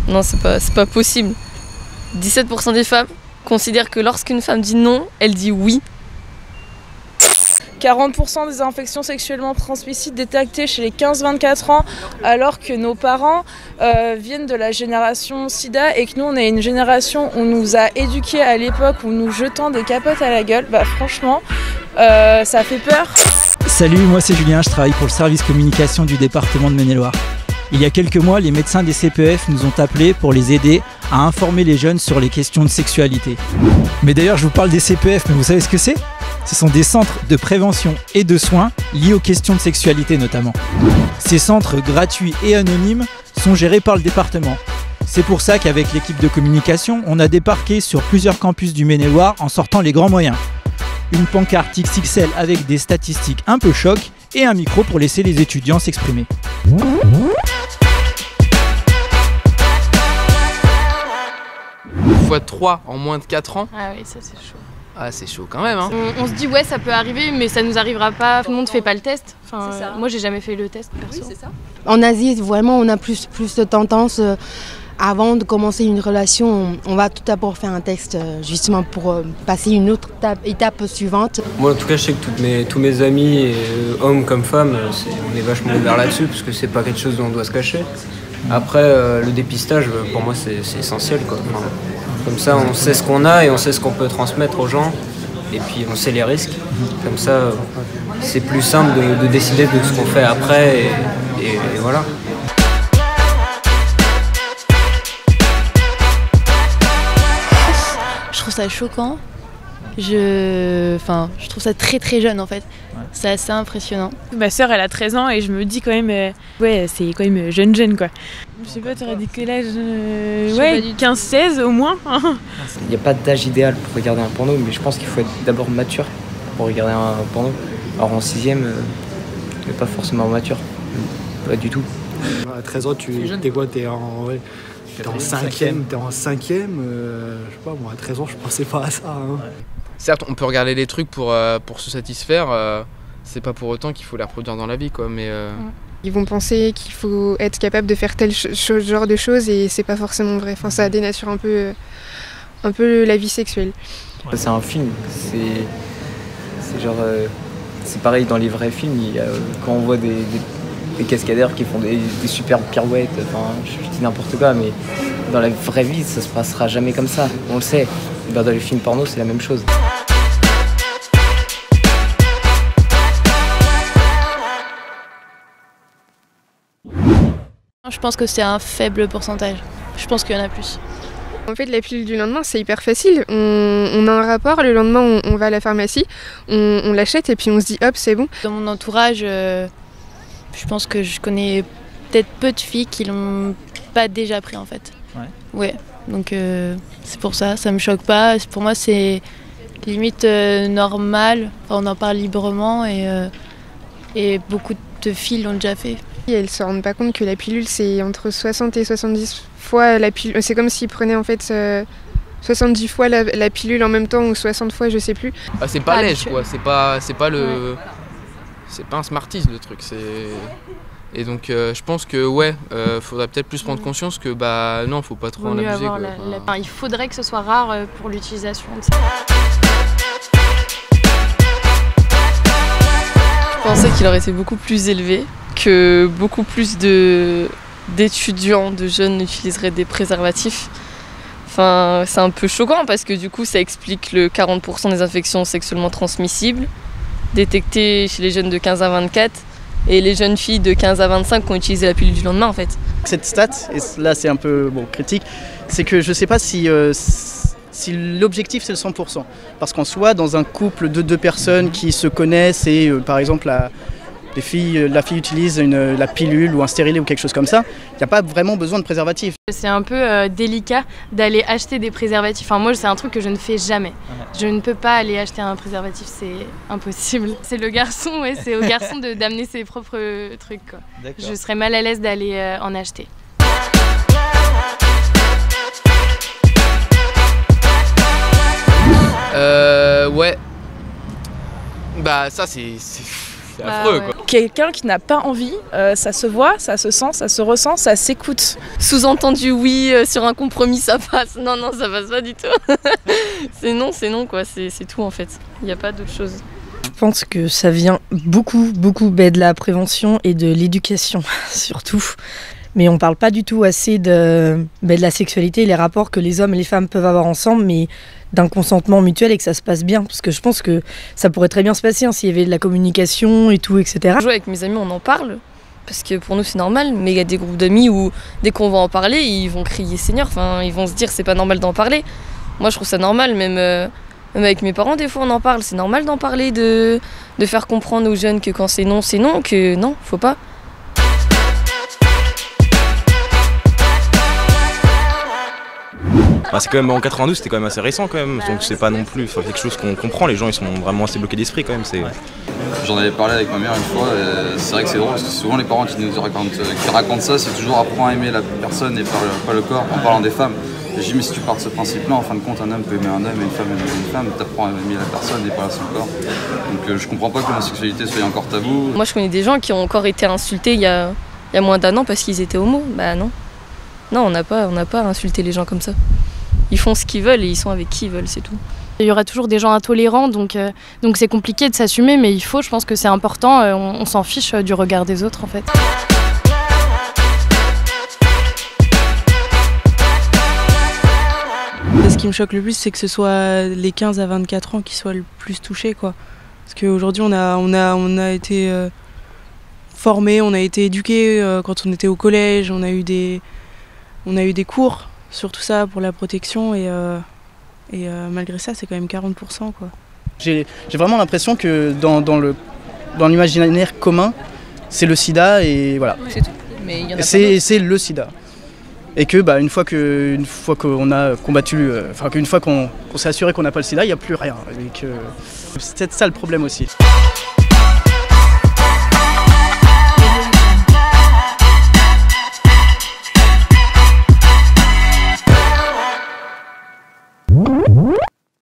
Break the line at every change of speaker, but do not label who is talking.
Non, c'est pas possible. 17% des femmes considèrent que lorsqu'une femme dit non, elle dit oui.
40% des infections sexuellement transmissibles détectées chez les 15-24 ans, alors que nos parents viennent de la génération SIDA et que nous, on est une génération où on nous a éduqués à l'époque où nous jetant des capotes à la gueule. Bah franchement, ça fait peur.
Salut, moi c'est Julien, je travaille pour le service communication du département de Maine-et-Loire. Il y a quelques mois, les médecins des CPEF nous ont appelés pour les aider à informer les jeunes sur les questions de sexualité. Mais d'ailleurs, je vous parle des CPEF, mais vous savez ce que c'est ? Ce sont des centres de prévention et de soins liés aux questions de sexualité notamment. Ces centres gratuits et anonymes sont gérés par le département. C'est pour ça qu'avec l'équipe de communication, on a débarqué sur plusieurs campus du Maine-et-Loire en sortant les grands moyens. Une pancarte XXL avec des statistiques un peu choc et un micro pour laisser les étudiants s'exprimer.
x3 en moins de 4 ans.
Ah oui, ça c'est chaud.
Ah, c'est chaud quand même, hein.
On se dit ouais, ça peut arriver, mais ça nous arrivera pas. Tout le monde fait pas le test. Enfin,
C'est ça.
moi j'ai jamais fait le test perso.
Oui, c'est ça.
En Asie, vraiment, on a plus de tendance. Avant de commencer une relation, on va tout d'abord faire un test justement pour passer une autre étape suivante.
Moi en tout cas je sais que tous mes amis, hommes comme femmes, on est vachement ouverts là-dessus parce que c'est pas quelque chose dont on doit se cacher. Après le dépistage pour moi c'est essentiel quoi. Enfin, comme ça on sait ce qu'on a et on sait ce qu'on peut transmettre aux gens et puis on sait les risques. Comme ça c'est plus simple de décider de ce qu'on fait après et voilà.
Je trouve ça choquant. Je trouve ça très très jeune en fait. Ouais. C'est assez impressionnant.
Ma sœur elle a 13 ans et je me dis quand même, ouais c'est quand même jeune quoi. Je sais pas, t'aurais dit quel âge ouais, 15-16 au moins.
Il n'y a pas d'âge idéal pour regarder un porno, mais je pense qu'il faut être d'abord mature pour regarder un porno. Alors en 6ème, tu n'es pas forcément mature, pas du tout.
À 13 ans, t'es quoi? T'es en 5ème, je sais pas, moi à 13 ans je pensais pas à ça. Hein.
Ouais. Certes, on peut regarder les trucs pour se satisfaire, c'est pas pour autant qu'il faut les reproduire dans la vie, quoi, mais...
Ils vont penser qu'il faut être capable de faire tel genre de choses et c'est pas forcément vrai. Enfin, ça dénature un peu la vie sexuelle.
Ouais. C'est un film, c'est genre... c'est pareil dans les vrais films, quand on voit des cascadeurs qui font des superbes pirouettes, enfin je dis n'importe quoi, mais dans la vraie vie ça se passera jamais comme ça, on le sait. Dans les films porno c'est la même chose.
Je pense que c'est un faible pourcentage, je pense qu'il y en a plus.
En fait, la pilule du lendemain, c'est hyper facile. On a un rapport, le lendemain, on va à la pharmacie, on l'achète et puis on se dit hop, c'est bon.
Dans mon entourage, je pense que je connais peut-être peu de filles qui l'ont pas déjà pris en fait. Ouais. Donc c'est pour ça, ça me choque pas. Pour moi, c'est limite normal. Enfin, on en parle librement et beaucoup de filles l'ont déjà fait.
Elles se rendent pas compte que la pilule, c'est entre 60 et 70 fois la pilule. C'est comme s'ils prenaient en fait 70 fois la pilule en même temps ou 60 fois, je sais plus.
Ah, c'est pas lèche quoi, c'est pas le... Ouais. C'est pas un Smarties le truc, Et donc je pense que faudrait peut-être plus prendre conscience que non, faut pas trop en abuser. Quoi.
Il faudrait que ce soit rare pour l'utilisation de ça. Je pensais qu'il aurait été beaucoup plus élevé, que beaucoup plus d'étudiants, de jeunes utiliseraient des préservatifs. Enfin, c'est un peu choquant parce que du coup ça explique le 40% des infections sexuellement transmissibles détectées chez les jeunes de 15 à 24 et les jeunes filles de 15 à 25 qui ont utilisé la pilule du lendemain en fait.
Cette stat, et là c'est un peu critique, c'est que je ne sais pas si l'objectif c'est le 100%. Parce qu'en soi, dans un couple de deux personnes qui se connaissent et par exemple la fille utilise la pilule ou un stérilet ou quelque chose comme ça, il n'y a pas vraiment besoin de préservatif.
C'est un peu délicat d'aller acheter des préservatifs. Enfin, moi, c'est un truc que je ne fais jamais. Je ne peux pas aller acheter un préservatif, c'est impossible. C'est le garçon, c'est au garçon d'amener ses propres trucs, quoi. Je serais mal à l'aise d'aller en acheter.
Ouais. Bah ça c'est affreux quoi.
quelqu'un qui n'a pas envie, ça se voit, ça se sent, ça se ressent, ça s'écoute.
Sous-entendu oui, sur un compromis ça passe. Non, ça passe pas du tout. c'est non quoi, c'est tout en fait. Il n'y a pas d'autre chose.
Je pense que ça vient beaucoup de la prévention et de l'éducation surtout. Mais on parle pas du tout assez de la sexualité et les rapports que les hommes et les femmes peuvent avoir ensemble, mais d'un consentement mutuel et que ça se passe bien. Parce que je pense que ça pourrait très bien se passer s'il y avait de la communication et tout, etc.
Avec mes amis, on en parle, parce que pour nous c'est normal, mais il y a des groupes d'amis où dès qu'on va en parler, ils vont crier Seigneur, enfin ils vont se dire c'est pas normal d'en parler. Moi je trouve ça normal, même avec mes parents des fois on en parle, c'est normal d'en parler, de faire comprendre aux jeunes que quand c'est non, que non, faut pas.
C'est quand même en 92, c'était quand même assez récent quand même, donc c'est pas non plus quelque chose qu'on comprend, les gens ils sont vraiment assez bloqués d'esprit quand même.
J'en avais parlé avec ma mère une fois, c'est vrai que c'est drôle parce que souvent les parents qui racontent ça, c'est toujours apprendre à aimer la personne et pas le corps en parlant des femmes. Et je dis mais si tu pars de ce principe-là, en fin de compte un homme peut aimer un homme et une femme aimer une femme, t'apprends à aimer la personne et pas son corps. Donc je comprends pas que l'homosexualité soit encore tabou.
Moi je connais des gens qui ont encore été insultés il y a moins d'1 an parce qu'ils étaient homo. Bah non. Non, on n'a pas à insulter les gens comme ça. Ils font ce qu'ils veulent et ils sont avec qui ils veulent, c'est tout.
Il y aura toujours des gens intolérants, donc c'est compliqué de s'assumer, mais je pense que c'est important, on s'en fiche du regard des autres en fait.
Ce qui me choque le plus, c'est que ce soit les 15 à 24 ans qui soient le plus touchés, quoi. Parce qu'aujourd'hui, on a été formés, on a été éduqués quand on était au collège, on a eu des cours sur tout ça pour la protection et malgré ça c'est quand même 40%, quoi.
J'ai vraiment l'impression que dans l'imaginaire commun c'est le sida et voilà.
C'est tout. Mais il y en a
c'est le sida. Et que une fois qu'on a combattu, qu'une fois qu'on s'est assuré qu'on n'a pas le sida, il n'y a plus rien. C'est peut-être ça le problème aussi.